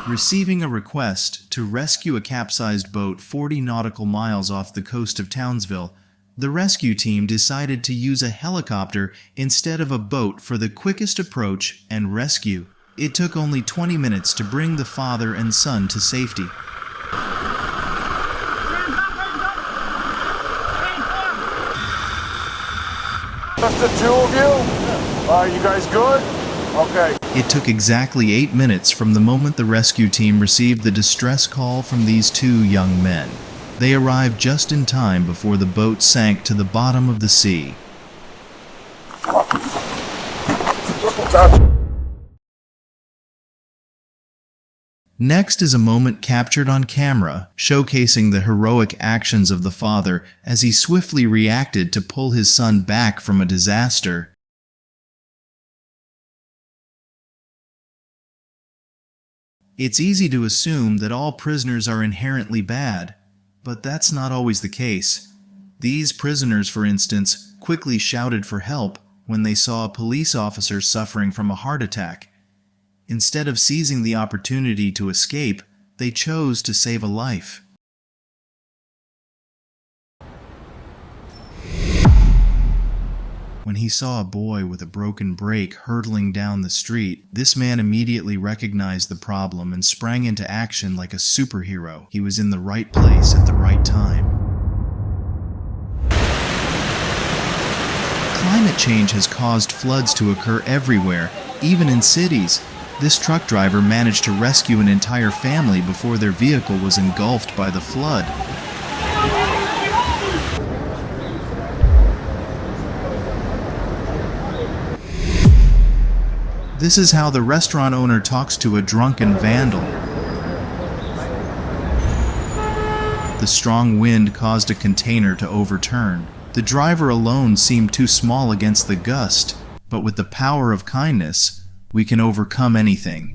Receiving a request to rescue a capsized boat 40 nautical miles off the coast of Townsville, the rescue team decided to use a helicopter instead of a boat for the quickest approach and rescue. It took only 20 minutes to bring the father and son to safety. Just the two of you? You guys good? Okay. It took exactly 8 minutes from the moment the rescue team received the distress call from these two young men. They arrived just in time before the boat sank to the bottom of the sea. Next is a moment captured on camera, showcasing the heroic actions of the father as he swiftly reacted to pull his son back from a disaster. It's easy to assume that all prisoners are inherently bad, but that's not always the case. These prisoners, for instance, quickly shouted for help when they saw a police officer suffering from a heart attack. Instead of seizing the opportunity to escape, they chose to save a life. When he saw a boy with a broken brake hurtling down the street, this man immediately recognized the problem and sprang into action like a superhero. He was in the right place at the right time. Climate change has caused floods to occur everywhere, even in cities. This truck driver managed to rescue an entire family before their vehicle was engulfed by the flood. This is how the restaurant owner talks to a drunken vandal. The strong wind caused a container to overturn. The driver alone seemed too small against the gust, but with the power of kindness, we can overcome anything.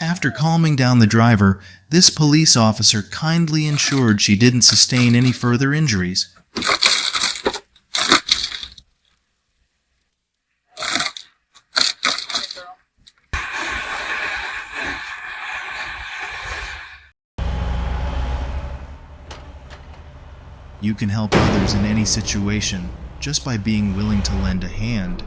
After calming down the driver, this police officer kindly ensured she didn't sustain any further injuries. You can help others in any situation just by being willing to lend a hand.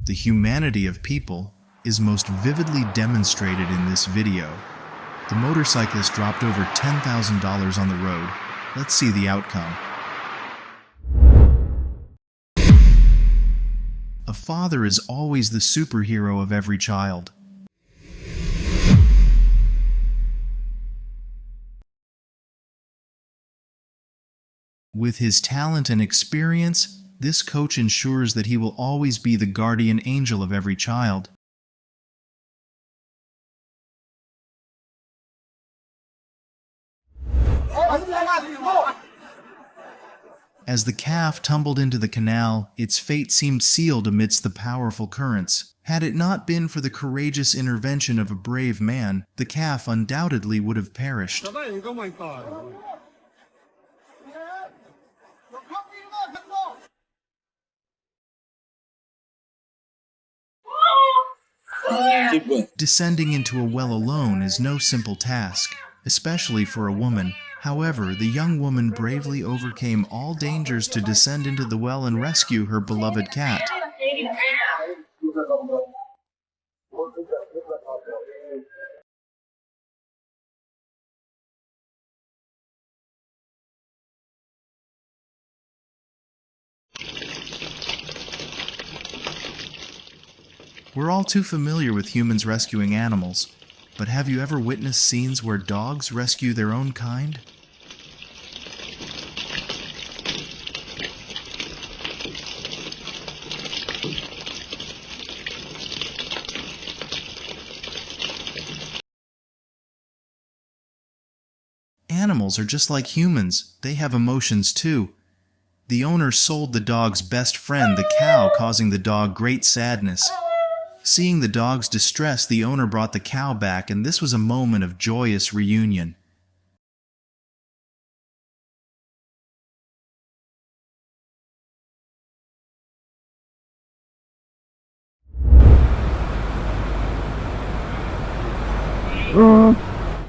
The humanity of people is most vividly demonstrated in this video. The motorcyclist dropped over $10,000 on the road. Let's see the outcome. A father is always the superhero of every child. With his talent and experience, this coach ensures that he will always be the guardian angel of every child. As the calf tumbled into the canal, its fate seemed sealed amidst the powerful currents. Had it not been for the courageous intervention of a brave man, the calf undoubtedly would have perished. Descending into a well alone is no simple task, especially for a woman. However, the young woman bravely overcame all dangers to descend into the well and rescue her beloved cat. We're all too familiar with humans rescuing animals, but have you ever witnessed scenes where dogs rescue their own kind? animals are just like humans. They have emotions too. The owner sold the dog's best friend, the cow, causing the dog great sadness. Seeing the dog's distress, the owner brought the cow back, and this was a moment of joyous reunion.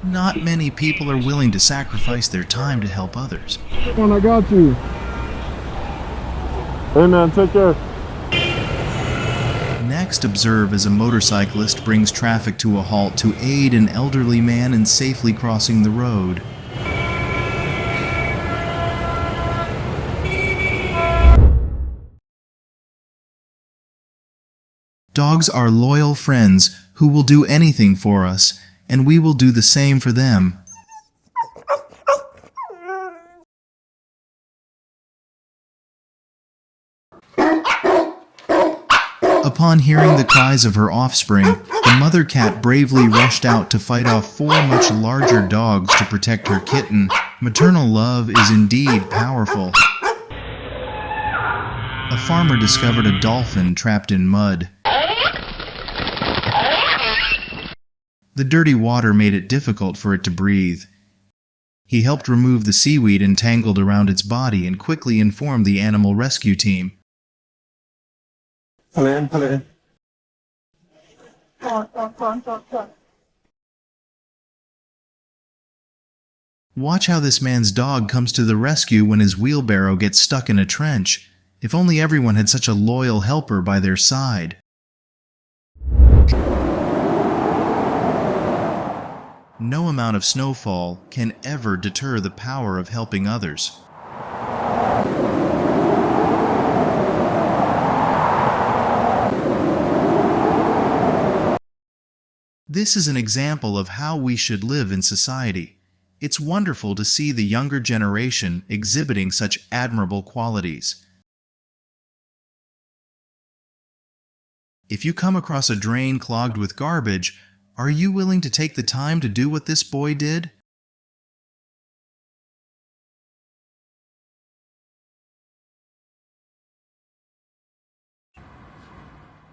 Not many people are willing to sacrifice their time to help others. I got you. Hey man, take care. Next, observe as a motorcyclist brings traffic to a halt to aid an elderly man in safely crossing the road. Dogs are loyal friends who will do anything for us, and we will do the same for them. Upon hearing the cries of her offspring, the mother cat bravely rushed out to fight off 4 much larger dogs to protect her kitten. Maternal love is indeed powerful. A farmer discovered a dolphin trapped in mud. The dirty water made it difficult for it to breathe. He helped remove the seaweed entangled around its body and quickly informed the animal rescue team. Pull it in. Go on. Watch how this man's dog comes to the rescue when his wheelbarrow gets stuck in a trench. If only everyone had such a loyal helper by their side. No amount of snowfall can ever deter the power of helping others. This is an example of how we should live in society. It's wonderful to see the younger generation exhibiting such admirable qualities. If you come across a drain clogged with garbage, are you willing to take the time to do what this boy did?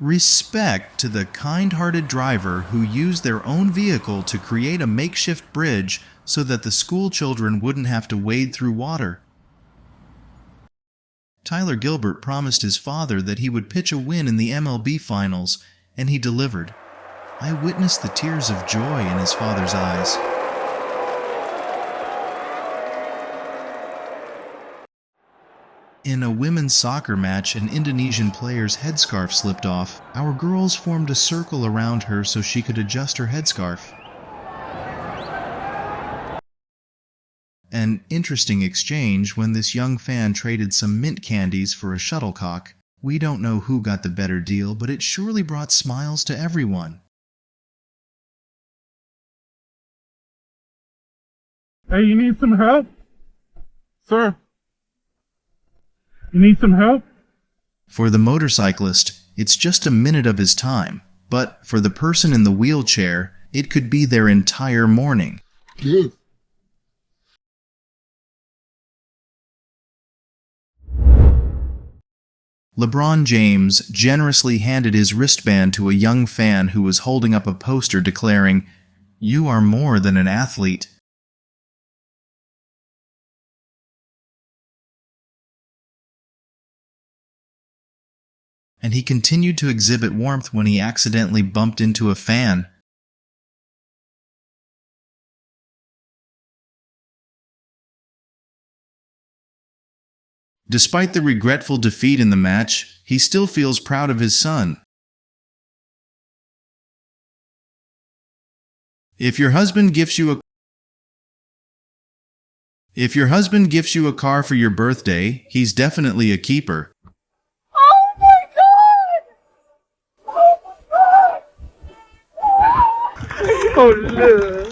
Respect to the kind-hearted driver who used their own vehicle to create a makeshift bridge so that the school children wouldn't have to wade through water. Tyler Gilbert promised his father that he would pitch a win in the MLB finals, and he delivered. I witnessed the tears of joy in his father's eyes. In a women's soccer match, an Indonesian player's headscarf slipped off. Our girls formed a circle around her so she could adjust her headscarf. An interesting exchange when this young fan traded some mint candies for a shuttlecock. We don't know who got the better deal, but it surely brought smiles to everyone. Hey, you need some help? Sir? You need some help? For the motorcyclist, it's just a minute of his time, but for the person in the wheelchair, it could be their entire morning. Yes. LeBron James generously handed his wristband to a young fan who was holding up a poster declaring, "You are more than an athlete." And he continued to exhibit warmth when he accidentally bumped into a fan. Despite the regretful defeat in the match, he still feels proud of his son. If your husband gifts you a car for your birthday, he's definitely a keeper. Oh no.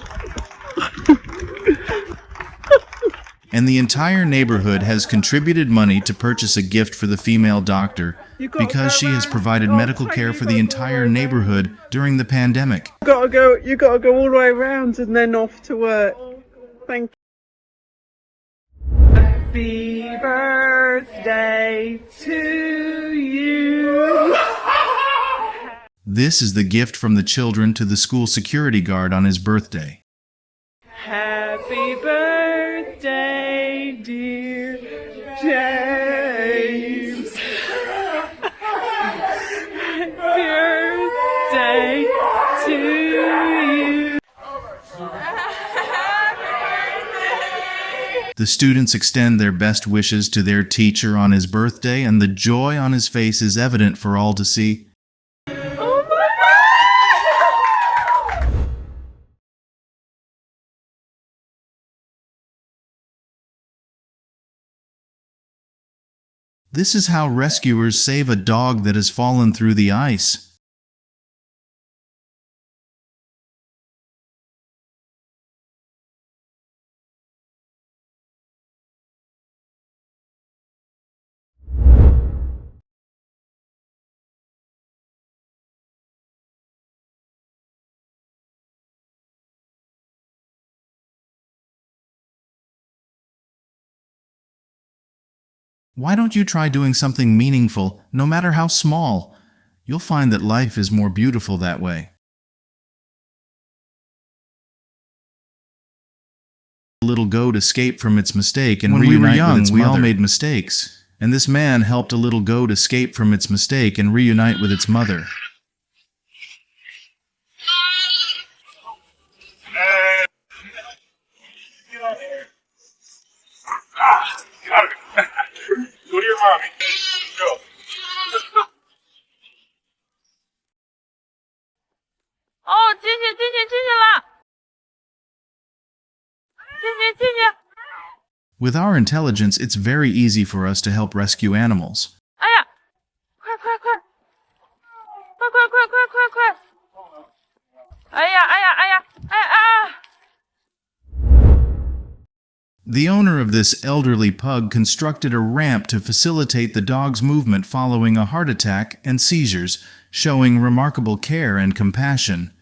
And the entire neighborhood has contributed money to purchase a gift for the female doctor because she has provided medical care for the entire neighborhood during the pandemic. You gotta go all the way around and then off to work. Thank you. Happy birthday to you. This is the gift from the children to the school security guard on his birthday. Happy birthday, dear James. Happy birthday to you. The students extend their best wishes to their teacher on his birthday, and the joy on his face is evident for all to see. This is how rescuers save a dog that has fallen through the ice. Why don't you try doing something meaningful, no matter how small? You'll find that life is more beautiful that way. A little goat escaped from its mistake and reunite with its mother. When we were young, we all made mistakes, and this man helped a little goat escape from its mistake and reunite with its mother. Go to your mommy. Go. With our intelligence, it's very easy for us to help rescue animals. The owner of this elderly pug constructed a ramp to facilitate the dog's movement following a heart attack and seizures, showing remarkable care and compassion.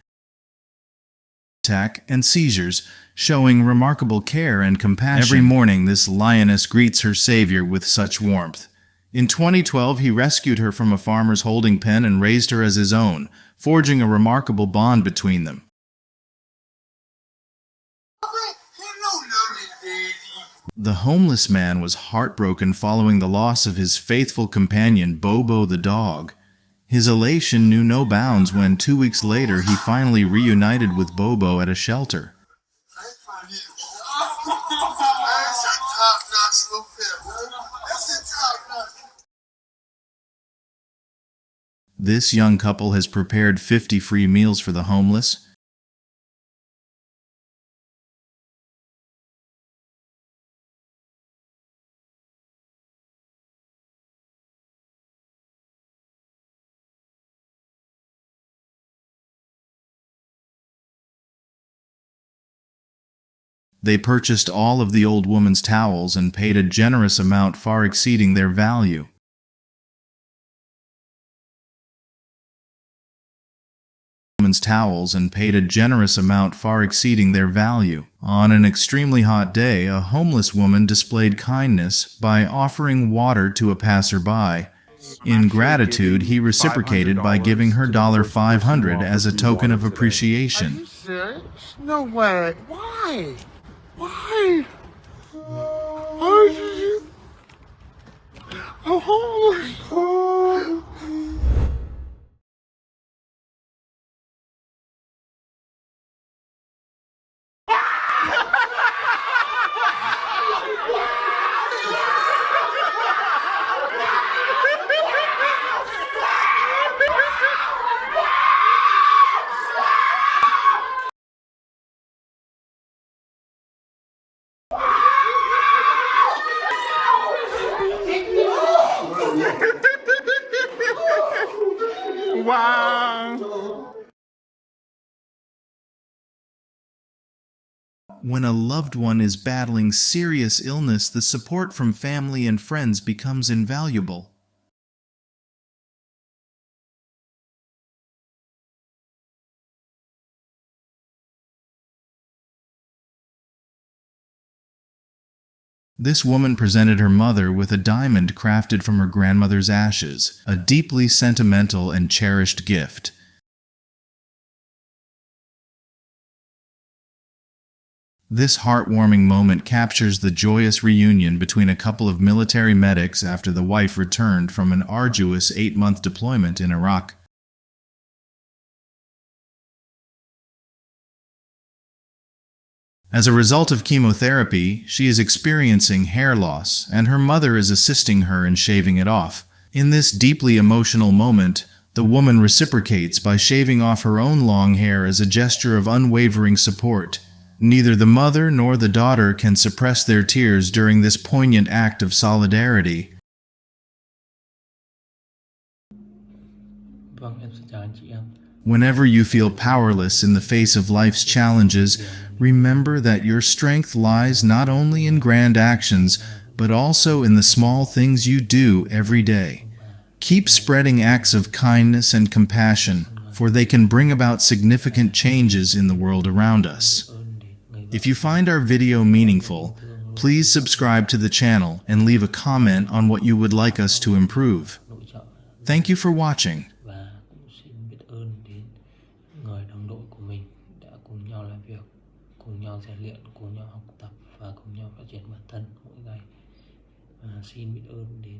Every morning, this lioness greets her savior with such warmth. In 2012, he rescued her from a farmer's holding pen and raised her as his own, forging a remarkable bond between them. The homeless man was heartbroken following the loss of his faithful companion, Bobo the dog. His elation knew no bounds when 2 weeks later he finally reunited with Bobo at a shelter. This young couple has prepared 50 free meals for the homeless. They purchased all of the old woman's towels and paid a generous amount far exceeding their value. On an extremely hot day, a homeless woman displayed kindness by offering water to a passerby. In gratitude, he reciprocated by giving her $500 as a token of appreciation. Are you serious? No way. Why? Why? Why did you? Oh, wow. When a loved one is battling serious illness, the support from family and friends becomes invaluable. This woman presented her mother with a diamond crafted from her grandmother's ashes, a deeply sentimental and cherished gift. This heartwarming moment captures the joyous reunion between a couple of military medics after the wife returned from an arduous 8-month deployment in Iraq. As a result of chemotherapy, she is experiencing hair loss, and her mother is assisting her in shaving it off. In this deeply emotional moment, the woman reciprocates by shaving off her own long hair as a gesture of unwavering support. Neither the mother nor the daughter can suppress their tears during this poignant act of solidarity. Vâng, em xin chào anh chị em. Whenever you feel powerless in the face of life's challenges, remember that your strength lies not only in grand actions, but also in the small things you do every day. Keep spreading acts of kindness and compassion, for they can bring about significant changes in the world around us. If you find our video meaningful, please subscribe to the channel and leave a comment on what you would like us to improve. Thank you for watching. Và cũng xin biết ơn đến người đồng đội của mình đã cùng nhau làm việc, cùng nhau rèn luyện, cùng nhau học tập và cùng nhau phát triển bản thân mỗi ngày. Và xin biết ơn đến